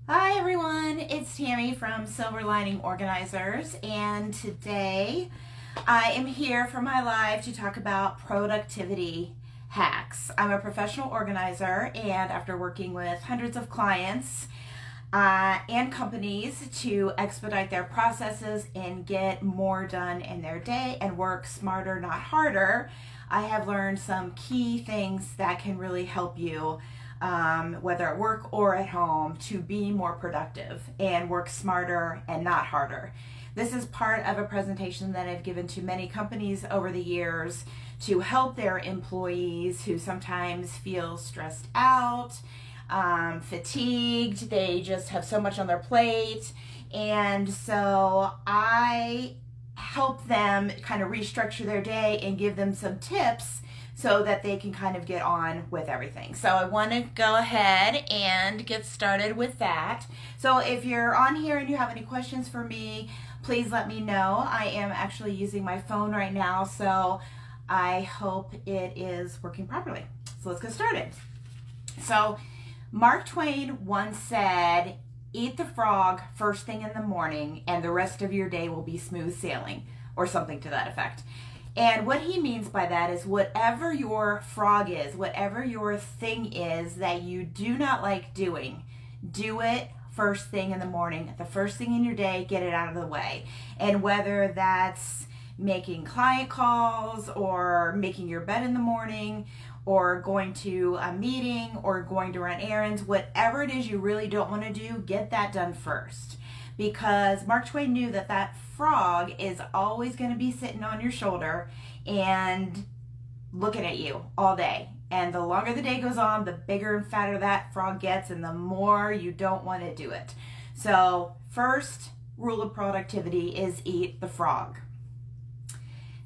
Hi everyone, it's Tami from Silver Lining Organizers, and today I am here for my live to talk about productivity hacks. I'm a professional organizer, and after working with hundreds of clients and companies to expedite their processes and get more done in their day and work smarter, not harder, I have learned some key things that can really help you, whether at work or at home, to be more productive and work smarter and not harder. This is part of a presentation that I've given to many companies over the years to help their employees who sometimes feel stressed out, fatigued, they just have so much on their plate. And so I help them kind of restructure their day and give them some tips so that they can kind of get on with everything. So I want to go ahead and get started with that. So if you're on here and you have any questions for me, please let me know. I am actually using my phone right now, so I hope it is working properly. So let's get started. So Mark Twain once said, "Eat the frog first thing in the morning and the rest of your day will be smooth sailing," or something to that effect. And what he means by that is whatever your frog is, whatever your thing is that you do not like doing, do it first thing in the morning, the first thing in your day, get it out of the way. And whether that's making client calls or making your bed in the morning or going to a meeting or going to run errands, whatever it is you really don't want to do, get that done first. Because Mark Twain knew that that frog is always going to be sitting on your shoulder and looking at you all day. And the longer the day goes on, the bigger and fatter that frog gets, and the more you don't want to do it. So first rule of productivity is eat the frog.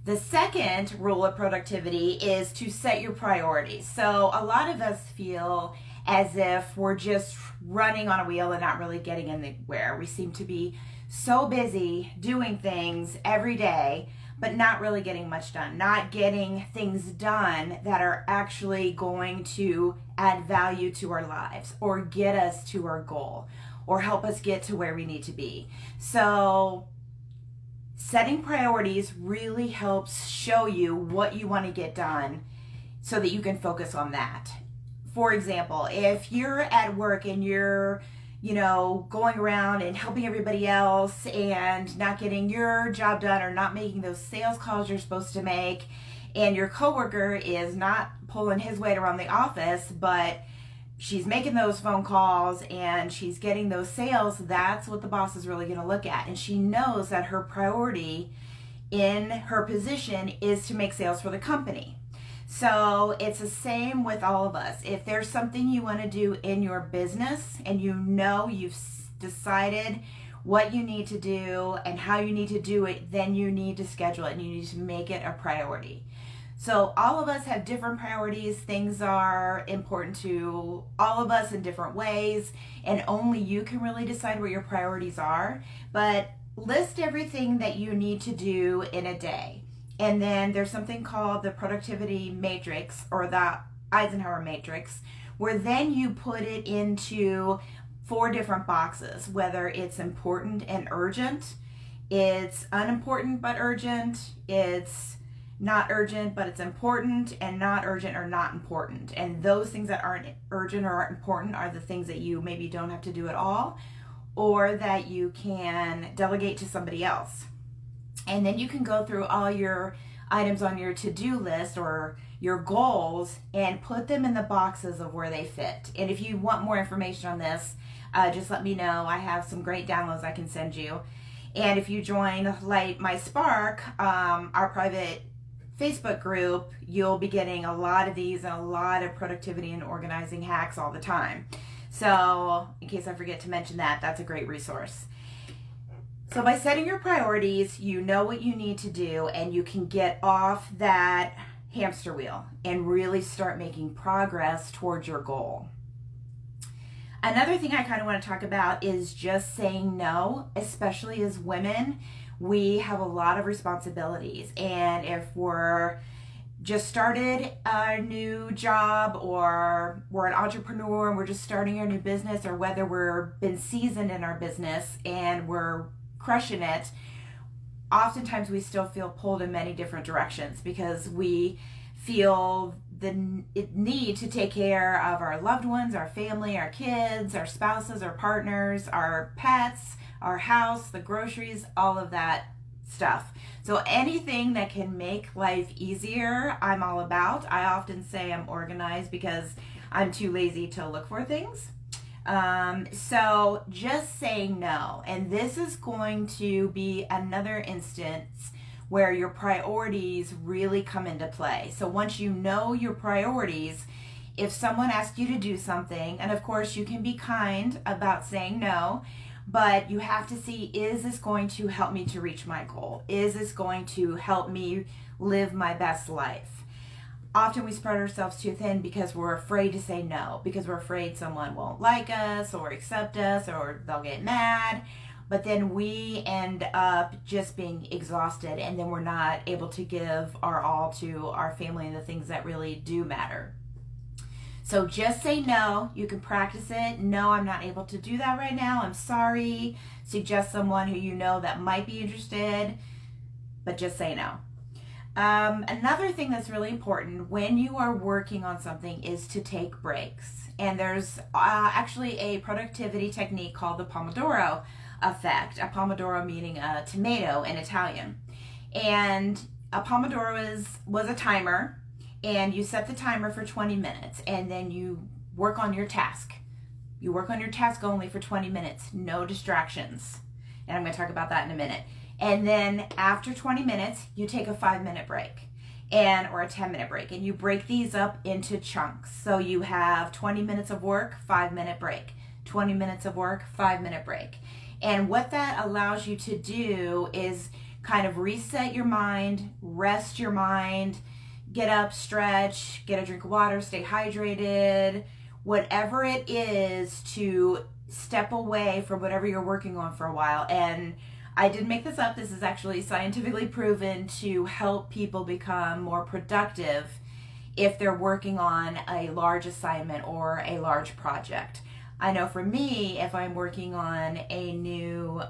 The second rule of productivity is to set your priorities. So a lot of us feel as if we're just running on a wheel and not really getting anywhere. We seem to be so busy doing things every day, but not really getting much done, not getting things done that are actually going to add value to our lives or get us to our goal or help us get to where we need to be. So setting priorities really helps show you what you want to get done so that you can focus on that. For example, if you're at work and you're, going around and helping everybody else and not getting your job done or not making those sales calls you're supposed to make, and your coworker is not pulling his weight around the office, but she's making those phone calls and she's getting those sales, that's what the boss is really going to look at. And she knows that her priority in her position is to make sales for the company. So it's the same with all of us. If there's something you want to do in your business and you've decided what you need to do and how you need to do it, then you need to schedule it and you need to make it a priority. So all of us have different priorities. Things are important to all of us in different ways, and only you can really decide what your priorities are. But list everything that you need to do in a day. And then there's something called the productivity matrix or the Eisenhower matrix, where then you put it into 4 different boxes, whether it's important and urgent, it's unimportant but urgent, it's not urgent but it's important, and not urgent or not important. And those things that aren't urgent or aren't important are the things that you maybe don't have to do at all, or that you can delegate to somebody else. And then you can go through all your items on your to-do list or your goals and put them in the boxes of where they fit. And if you want more information on this, just let me know. I have some great downloads I can send you. And if you join Light My Spark, our private Facebook group, you'll be getting a lot of these and a lot of productivity and organizing hacks all the time. So in case I forget to mention that, that's a great resource. So by setting your priorities, you know what you need to do and you can get off that hamster wheel and really start making progress towards your goal. Another thing I kind of want to talk about is just saying no, especially as women. We have a lot of responsibilities, and if we're just started a new job, or we're an entrepreneur and we're just starting our new business, or whether we're been seasoned in our business and we're crushing it, oftentimes we still feel pulled in many different directions because we feel the need to take care of our loved ones, our family, our kids, our spouses, our partners, our pets, our house, the groceries, all of that stuff. So anything that can make life easier, I'm all about. I often say I'm organized because I'm too lazy to look for things. So just saying no. And this is going to be another instance where your priorities really come into play. So once you know your priorities, if someone asks you to do something, and of course you can be kind about saying no, but you have to see, is this going to help me to reach my goal? Is this going to help me live my best life? Often we spread ourselves too thin because we're afraid to say no, because we're afraid someone won't like us or accept us or they'll get mad. But then we end up just being exhausted, and then we're not able to give our all to our family and the things that really do matter. So just say no. You can practice it. No, I'm not able to do that right now. I'm sorry. Suggest someone who you know that might be interested, but just say no. Another thing that's really important when you are working on something is to take breaks. And there's actually a productivity technique called the Pomodoro effect. A Pomodoro meaning a tomato in Italian. And a Pomodoro was a timer. And you set the timer for 20 minutes, and then you work on your task. You work on your task only for 20 minutes, no distractions. And I'm going to talk about that in a minute. And then after 20 minutes, you take a 5-minute break or a 10-minute break, and you break these up into chunks. So you have 20 minutes of work, 5-minute break, 20 minutes of work, 5-minute break. And what that allows you to do is kind of reset your mind, rest your mind, get up, stretch, get a drink of water, stay hydrated, whatever it is to step away from whatever you're working on for a while. And I didn't make this up. This is actually scientifically proven to help people become more productive if they're working on a large assignment or a large project. I know for me, if I'm working on a new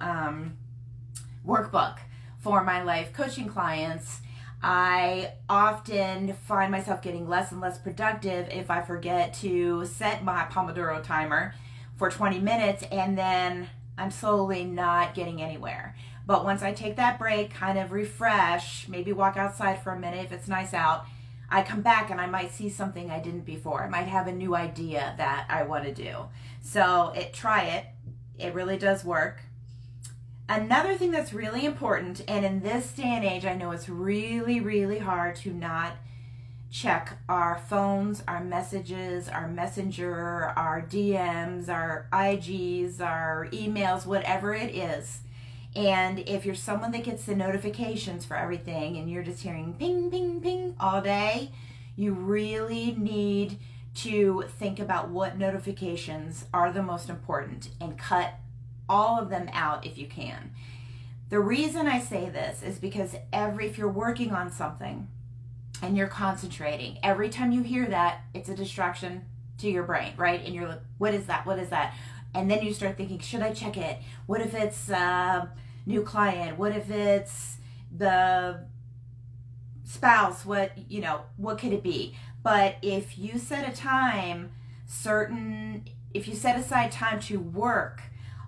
workbook for my life coaching clients, I often find myself getting less and less productive if I forget to set my Pomodoro timer for 20 minutes, and then I'm slowly not getting anywhere. But once I take that break, kind of refresh, maybe walk outside for a minute if it's nice out, I come back and I might see something I didn't before. I might have a new idea that I want to do. So try it. It really does work. Another thing that's really important, and in this day and age, I know it's really, really hard to not check our phones, our messages, our messenger, our DMs, our IGs, our emails, whatever it is. And if you're someone that gets the notifications for everything and you're just hearing ping, ping, ping all day, you really need to think about what notifications are the most important and cut all of them out if you can. The reason I say this is because if you're working on something and you're concentrating, every time you hear that, it's a distraction to your brain, right? And you're like, what is that? What is that? And then you start thinking, should I check it? What if it's a new client? What if it's the spouse? What could it be? But if you set a time, if you set aside time to work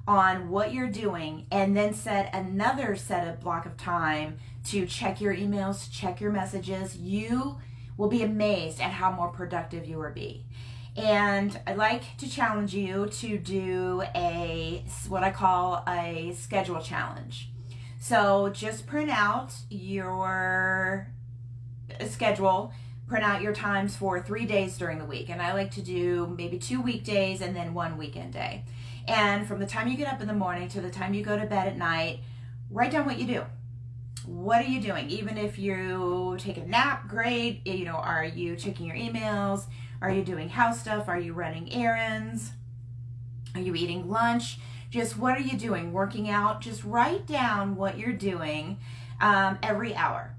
on what you're doing and then set another block of time to check your emails, check your messages, you will be amazed at how more productive you will be. And I'd like to challenge you to do what I call a schedule challenge. So just print out your schedule, print out your times for 3 days during the week. And I like to do maybe 2 weekdays and then 1 weekend day. And from the time you get up in the morning to the time you go to bed at night, write down what you do. What are you doing? Even if you take a nap, great. Are you checking your emails? Are you doing house stuff? Are you running errands? Are you eating lunch? Just what are you doing? Working out? Just write down what you're doing every hour.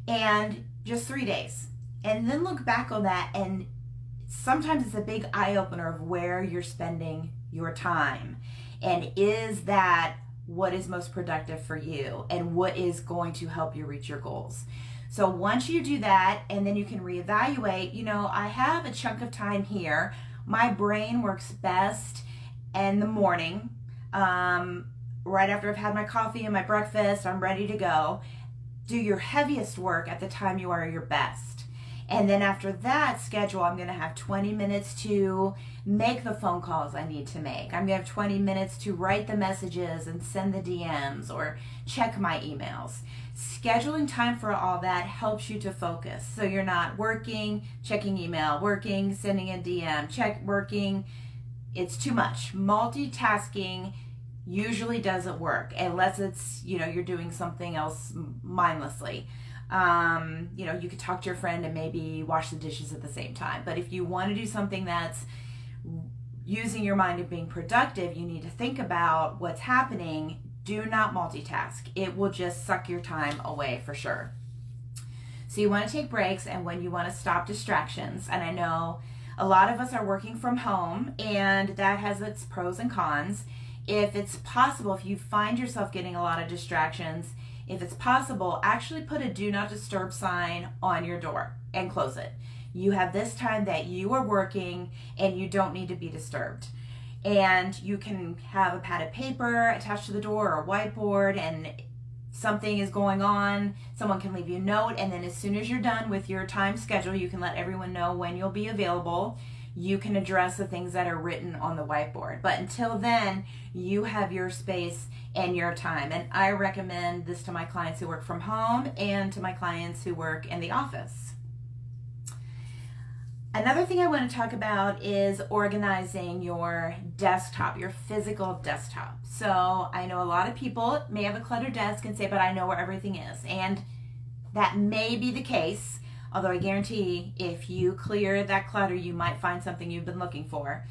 And just 3 days. and then look back on that, and sometimes it's a big eye-opener of where you're spending your time, and is that what is most productive for you and what is going to help you reach your goals. So once you do that, and then you can reevaluate, I have a chunk of time here. My brain works best in the morning, right after I've had my coffee and my breakfast. I'm ready to go. Do your heaviest work at the time you are your best. And then after that schedule, I'm going to have 20 minutes to make the phone calls I need to make. I'm going to have 20 minutes to write the messages and send the DMs or check my emails. Scheduling time for all that helps you to focus. So you're not working, checking email, working, sending a DM, working. It's too much. Multitasking usually doesn't work unless it's, you're doing something else mindlessly. You could talk to your friend and maybe wash the dishes at the same time. But if you want to do something that's using your mind and being productive, you need to think about what's happening. Do not multitask. It will just suck your time away for sure. So you want to take breaks, and when you want to stop distractions, and I know a lot of us are working from home, and that has its pros and cons. If it's possible, if you find yourself getting a lot of distractions, if it's possible, actually put a do not disturb sign on your door and close it. You have this time that you are working and you don't need to be disturbed. And you can have a pad of paper attached to the door or a whiteboard, and something is going on, someone can leave you a note, and then as soon as you're done with your time schedule, you can let everyone know when you'll be available. You can address the things that are written on the whiteboard. But until then, you have your space and your time. And I recommend this to my clients who work from home and to my clients who work in the office. Another thing I want to talk about is organizing your desktop, your physical desktop. So I know a lot of people may have a cluttered desk and say, but I know where everything is. And that may be the case. Although I guarantee if you clear that clutter, you might find something you've been looking for.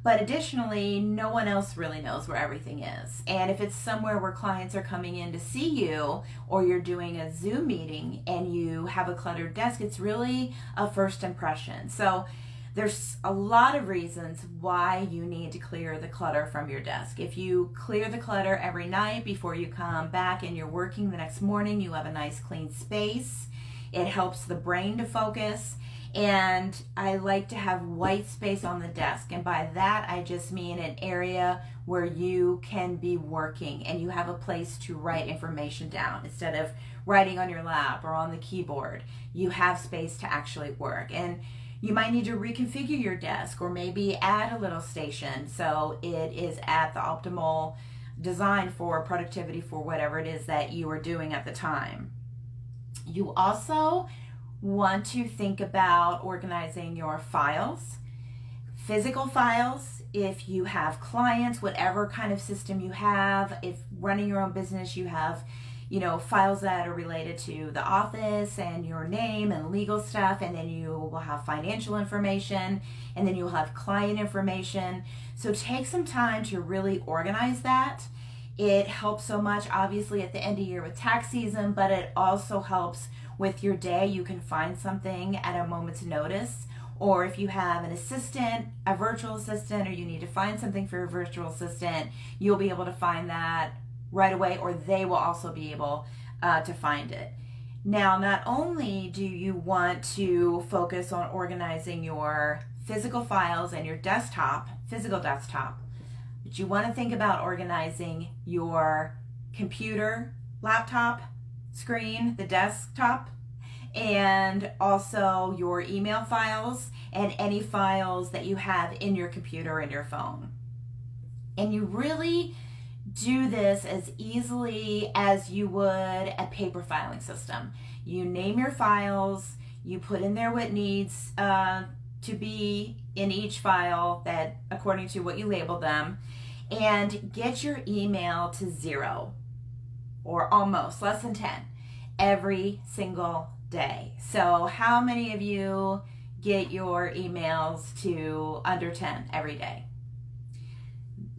But additionally, no one else really knows where everything is. And if it's somewhere where clients are coming in to see you, or you're doing a Zoom meeting and you have a cluttered desk, it's really a first impression. So there's a lot of reasons why you need to clear the clutter from your desk. If you clear the clutter every night before you come back and you're working the next morning, you have a nice clean space. It helps the brain to focus, and I like to have white space on the desk, and by that I just mean an area where you can be working and you have a place to write information down instead of writing on your lap or on the keyboard. You have space to actually work, and you might need to reconfigure your desk or maybe add a little station so it is at the optimal design for productivity for whatever it is that you are doing at the time. You also want to think about organizing your files, physical files. If you have clients, whatever kind of system you have, if running your own business, you have, files that are related to the office and your name and legal stuff, and then you will have financial information, and then you'll have client information. So take some time to really organize that. It helps so much, obviously, at the end of year with tax season, but it also helps with your day. You can find something at a moment's notice, or if you have an assistant, a virtual assistant, or you need to find something for your virtual assistant, you'll be able to find that right away, or they will also be able to find it. Now, not only do you want to focus on organizing your physical files and your physical desktop, but you want to think about organizing your computer, laptop, screen, the desktop, and also your email files and any files that you have in your computer and your phone. And you really do this as easily as you would a paper filing system. You name your files, you put in there what needs to be in each file that according to what you label them, and get your email to 0 or almost less than 10 every single day. So how many of you get your emails to under 10 every day?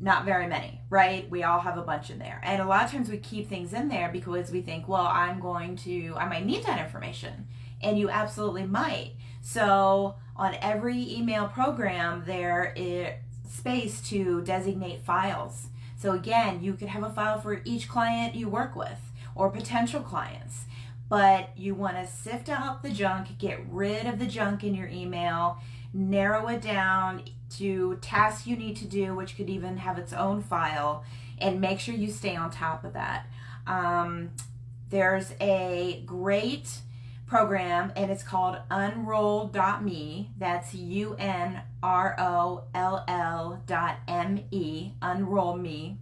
Not very many, right? We all have a bunch in there. And a lot of times we keep things in there because we think, well, I might need that information. and you absolutely might. So on every email program, there is space to designate files. So again, you could have a file for each client you work with or potential clients, but you want to sift out the junk, get rid of the junk in your email, narrow it down to tasks you need to do, which could even have its own file, and make sure you stay on top of that. There's a great program, and it's called UnrollMe. That's UNROLL.me, UnrollMe.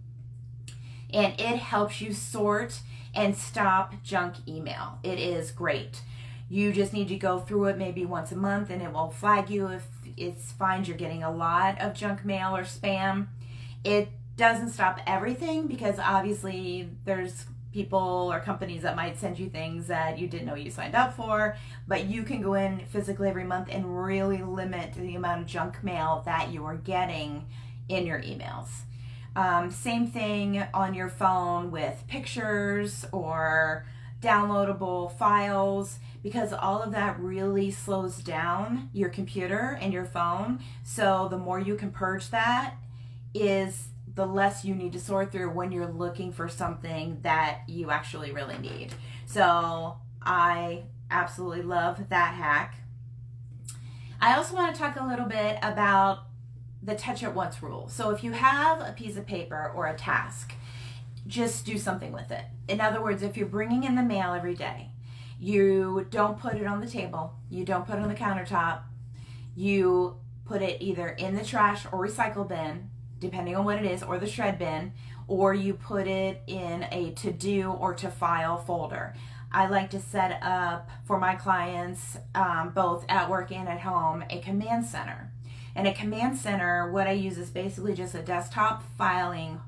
And it helps you sort and stop junk email. It is great. You just need to go through it maybe once a month, and it will flag you if it finds you're getting a lot of junk mail or spam. It doesn't stop everything, because obviously there's people or companies that might send you things that you didn't know you signed up for, but you can go in physically every month and really limit the amount of junk mail that you are getting in your emails. Same thing on your phone with pictures or downloadable files, because all of that really slows down your computer and your phone. So the more you can purge that, is the less you need to sort through when you're looking for something that you actually really need. So I absolutely love that hack. I also want to talk a little bit about the touch it once rule. So if you have a piece of paper or a task, just do something with it. In other words, if you're bringing in the mail every day, you don't put it on the table, you don't put it on the countertop, you put it either in the trash or recycle bin, depending on what it is, or the shred bin, or you put it in a to-do or to-file folder. I like to set up for my clients, both at work and at home, a command center. And a command center, what I use is basically just a desktop file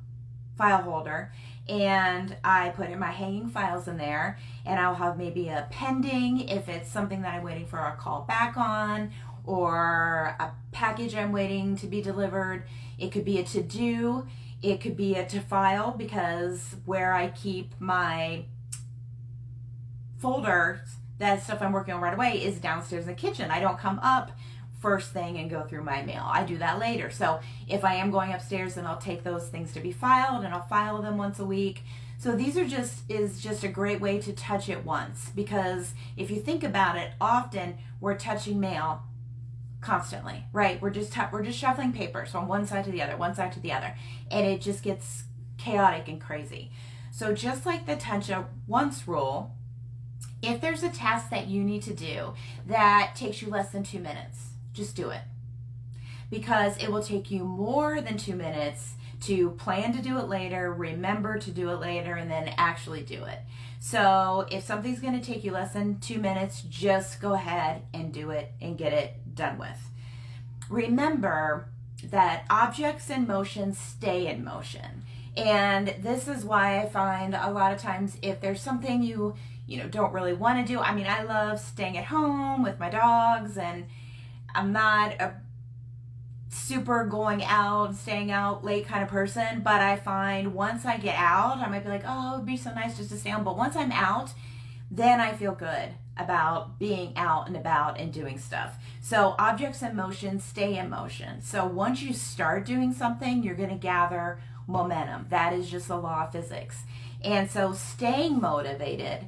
holder, and I put in my hanging files in there, and I'll have maybe a pending if it's something that I'm waiting for a call back on, or a package I'm waiting to be delivered. It could be a to-do, it could be a to-file, because where I keep my folders, that stuff I'm working on right away, is downstairs in the kitchen. I don't come up first thing and go through my mail. I do that later. So if I am going upstairs, then I'll take those things to be filed, and I'll file them once a week. So these are just a great way to touch it once, because if you think about it, often we're touching mail constantly, right? We're just shuffling papers from one side to the other, and it just gets chaotic and crazy. So just like the touch it once rule, if there's a task that you need to do that takes you less than 2 minutes, just do it, because it will take you more than 2 minutes to plan to do it later, remember to do it later, and then actually do it. So if something's going to take you less than 2 minutes, just go ahead and do it and get it done with. Remember that objects in motion stay in motion. And this is why I find a lot of times if there's something you don't really want to do. I mean, I love staying at home with my dogs, and I'm not a super going out, staying out late kind of person, but I find once I get out, I might be like, oh, it'd be so nice just to stay home. But once I'm out, then I feel good about being out and about and doing stuff. So objects in motion stay in motion. So once you start doing something, you're going to gather momentum. That is just the law of physics. And so staying motivated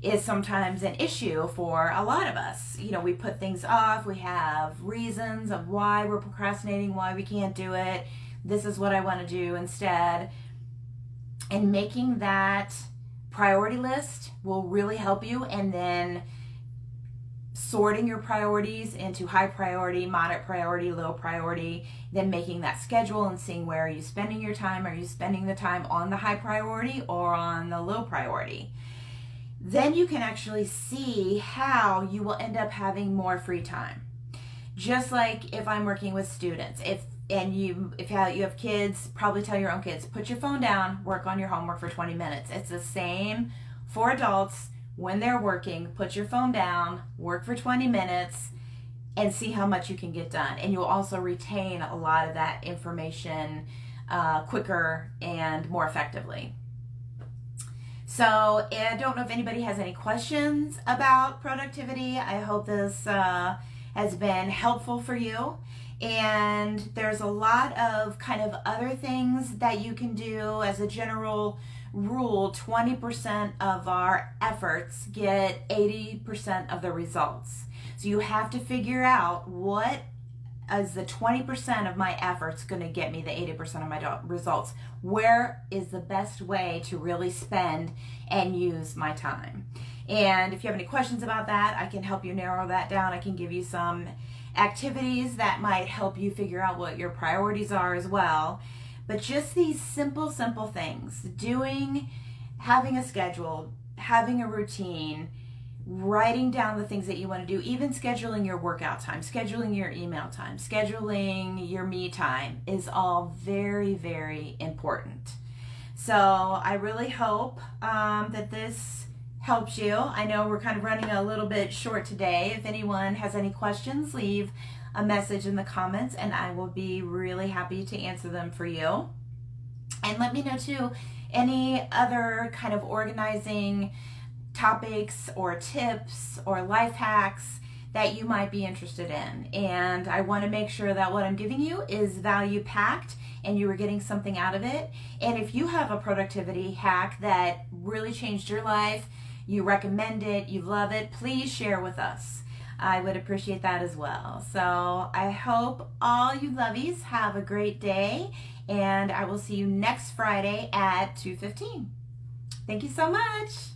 is sometimes an issue for a lot of us. We put things off, we have reasons of why we're procrastinating, why we can't do it. This is what I want to do instead. And making that priority list will really help you, and then sorting your priorities into high priority, moderate priority, low priority, then making that schedule and seeing where are you spending your time. Are you spending the time on the high priority or on the low priority? Then you can actually see how you will end up having more free time. Just like if I'm working with students, if you have kids, probably tell your own kids, put your phone down, work on your homework for 20 minutes. It's the same for adults. When they're working, put your phone down, work for 20 minutes, and see how much you can get done. And you'll also retain a lot of that information quicker and more effectively. So I don't know if anybody has any questions about productivity. I hope this has been helpful for you. And there's a lot of kind of other things that you can do. As a general rule, 20% of our efforts get 80% of the results. So you have to figure out what is the 20% of my efforts going to get me the 80% of my results. Where is the best way to really spend and use my time? And if you have any questions about that, I can help you narrow that down. I can give you some activities that might help you figure out what your priorities are as well. But just these simple things, having a schedule, having a routine, writing down the things that you want to do, even scheduling your workout time, scheduling your email time, scheduling your me time is all very important. So I really hope that this helps you. I know we're kind of running a little bit short today. If anyone has any questions, leave a message in the comments and I will be really happy to answer them for you. And let me know too any other kind of organizing topics or tips or life hacks that you might be interested in. And I want to make sure that what I'm giving you is value packed and you are getting something out of it. And if you have a productivity hack that really changed your life, you recommend it, you love it, please share with us. I would appreciate that as well. So I hope all you lovies have a great day, and I will see you next Friday at 2:15. Thank you so much.